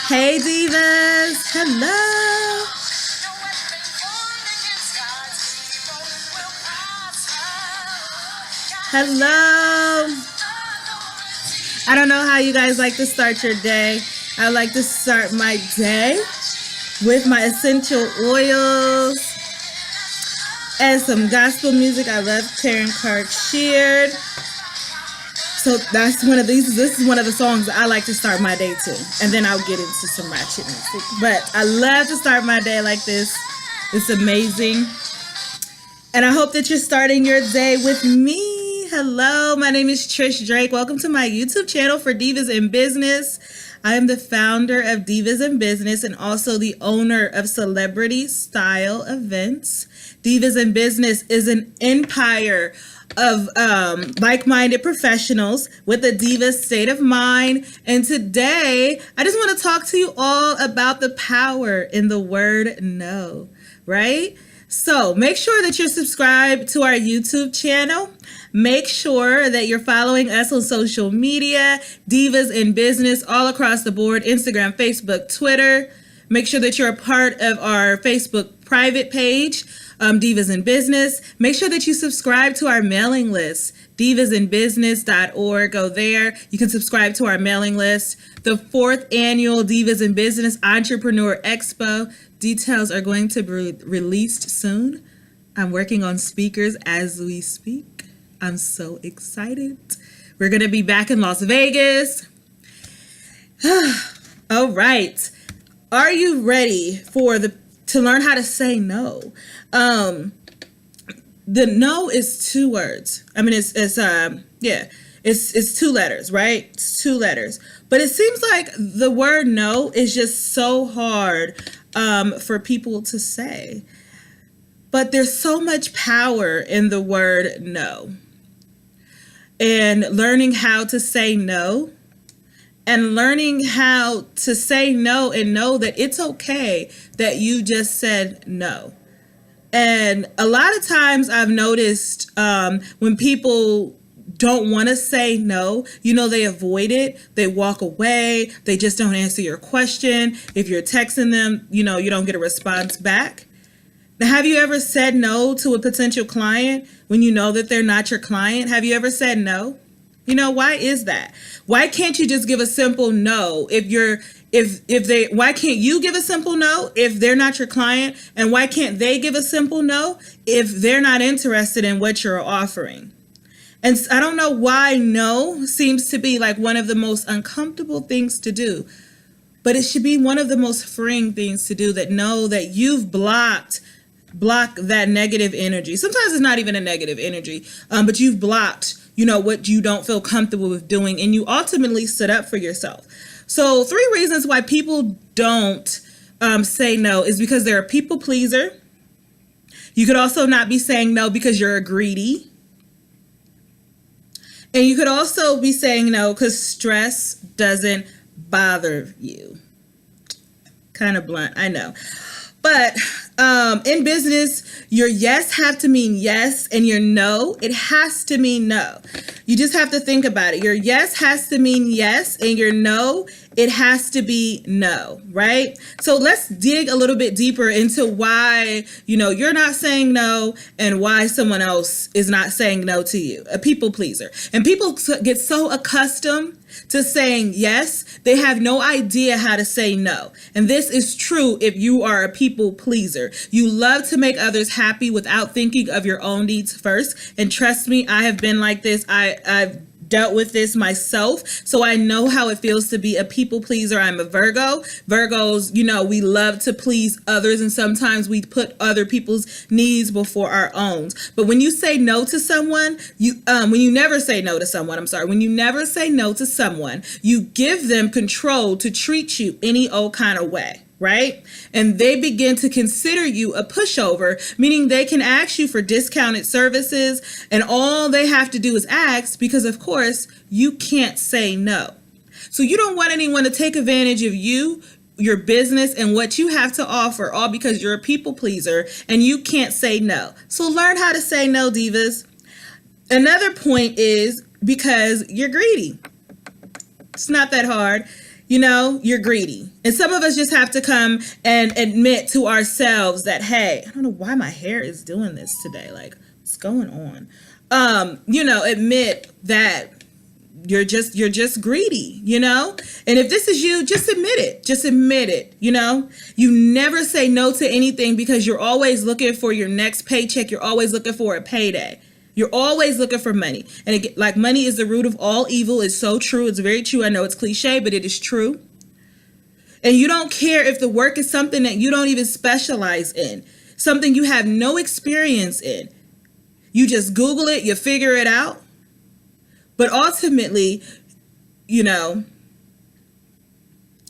Hey Divas, hello. Hello. I don't know how you guys like to start your day. I like to start my day with my essential oils and some gospel music. I love Karen Clark Sheard. So that's one of these. This is one of the songs I like to start my day to, and then I'll get into some ratchet music. But I love to start my day like this. It's amazing, and I hope that you're starting your day with me. Hello, my name is Trish Drake. Welcome to my YouTube channel for Divas in Business. I am the founder of Divas in Business and also the owner of Celebrity Style Events. Divas in Business is an empire of like-minded professionals with a diva state of mind. And today, I just want to talk to you all about the power in the word no, right? So make sure that you're subscribed to our YouTube channel. Make sure that you're following us on social media, Divas in Business, all across the board, Instagram, Facebook, Twitter. Make sure that you're a part of our Facebook private page, Divas in Business. Make sure that you subscribe to our mailing list, divasinbusiness.org. Go there. You can subscribe to our mailing list. The 4th annual Divas in Business Entrepreneur Expo. Details are going to be released soon. I'm working on speakers as we speak. I'm so excited. We're going to be back in Las Vegas. All right. Are you ready to learn how to say no? The no is 2 words. I mean, it's 2 letters, right? It's 2 letters. But it seems like the word no is just so hard for people to say. But there's so much power in the word no. And learning how to say no, and learning how to say no and know that it's okay that you just said no. And a lot of times I've noticed when people don't want to say no, they avoid it. They walk away. They just don't answer your question. If you're texting them, you don't get a response back. Now, have you ever said no to a potential client when you know that they're not your client? Have you ever said no? Why is that? Why can't you just give a simple no why can't you give a simple no if they're not your client? And why can't they give a simple no if they're not interested in what you're offering? And I don't know why no seems to be like one of the most uncomfortable things to do, but it should be one of the most freeing things to do, that know that you've block that negative energy. Sometimes it's not even a negative energy, but you've blocked, what you don't feel comfortable with doing, and you ultimately stood up for yourself. So 3 reasons why people don't say no is because they're a people pleaser. You could also not be saying no because you're a greedy. And you could also be saying no because stress doesn't bother you. Kind of blunt, I know. But in business, your yes have to mean yes, and your no, it has to mean no. You just have to think about it. Your yes has to mean yes, and your no, it has to be no, right? So let's dig a little bit deeper into why, you're not saying no and why someone else is not saying no to you, a people pleaser. And people get so accustomed to saying yes, they have no idea how to say no. And this is true if you are a people pleaser. You love to make others happy without thinking of your own needs first. And trust me, I have been like this. I've dealt with this myself, so I know how it feels to be a people pleaser. I'm a Virgo. Virgos, we love to please others, and sometimes we put other people's needs before our own. But when you say no to someone, when you never say no to someone, you give them control to treat you any old kind of way. Right? And they begin to consider you a pushover, meaning they can ask you for discounted services, and all they have to do is ask because, of course, you can't say no. So you don't want anyone to take advantage of you, your business, and what you have to offer, all because you're a people pleaser and you can't say no. So learn how to say no, divas. Another point is because you're greedy. It's not that hard. you're greedy. And some of us just have to come and admit to ourselves that, hey, I don't know why my hair is doing this today. Like, what's going on? Admit that you're just greedy, And if this is you, just admit it. Just admit it, You never say no to anything because you're always looking for your next paycheck. You're always looking for a payday. You're always looking for money. And again, like, money is the root of all evil. It's so true. It's very true. I know it's cliche, but it is true. And you don't care if the work is something that you don't even specialize in, something you have no experience in. You just Google it, you figure it out. But ultimately,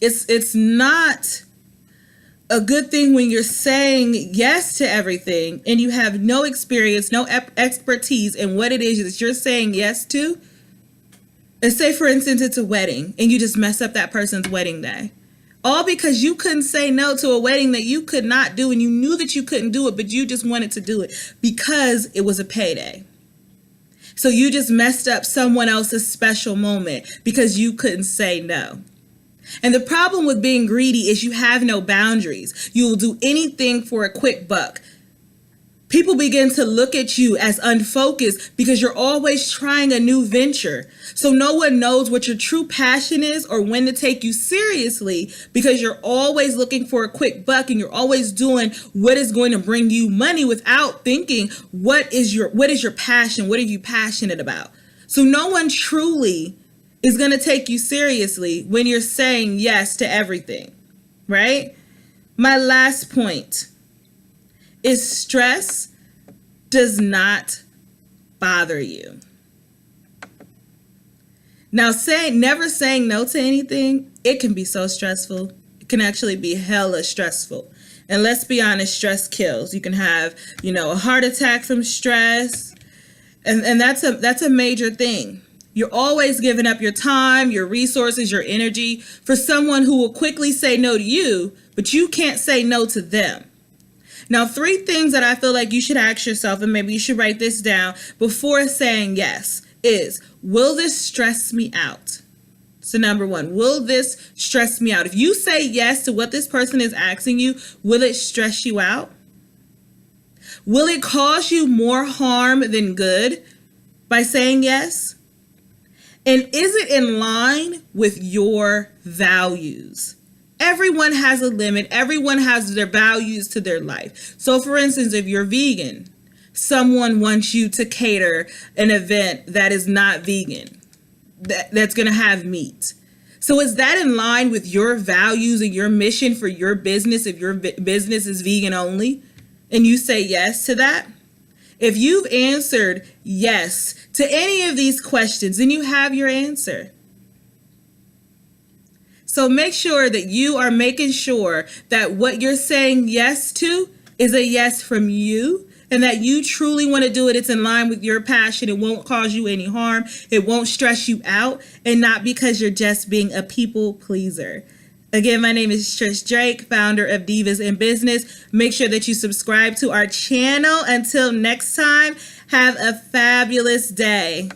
it's not a good thing when you're saying yes to everything and you have no experience, no expertise in what it is that you're saying yes to. And say, for instance, it's a wedding and you just mess up that person's wedding day. All because you couldn't say no to a wedding that you could not do, and you knew that you couldn't do it, but you just wanted to do it because it was a payday. So you just messed up someone else's special moment because you couldn't say no. And the problem with being greedy is you have no boundaries. You will do anything for a quick buck. People begin to look at you as unfocused because you're always trying a new venture. So no one knows what your true passion is or when to take you seriously because you're always looking for a quick buck and you're always doing what is going to bring you money without thinking, what is your passion? What are you passionate about? So no one truly is going to take you seriously when you're saying yes to everything, right? My last point is stress does bother you. Now, never saying no to anything, it can be so stressful. It can actually be hella stressful. And let's be honest, stress kills. You can have, a heart attack from stress. And that's a major thing. You're always giving up your time, your resources, your energy for someone who will quickly say no to you, but you can't say no to them. Now, 3 things that I feel like you should ask yourself, and maybe you should write this down before saying yes, is, will this stress me out? So number 1, will this stress me out? If you say yes to what this person is asking you, will it stress you out? Will it cause you more harm than good by saying yes? And is it in line with your values? Everyone has a limit. Everyone has their values to their life. So for instance, if you're vegan, someone wants you to cater an event that is not vegan, that's going to have meat. So is that in line with your values and your mission for your business if your business is vegan only and you say yes to that? If you've answered yes to any of these questions, then you have your answer. So make sure that you are making sure that what you're saying yes to is a yes from you and that you truly want to do it. It's in line with your passion. It won't cause you any harm. It won't stress you out, and not because you're just being a people pleaser. Again, my name is Trish Drake, founder of Divas in Business. Make sure that you subscribe to our channel. Until next time, have a fabulous day.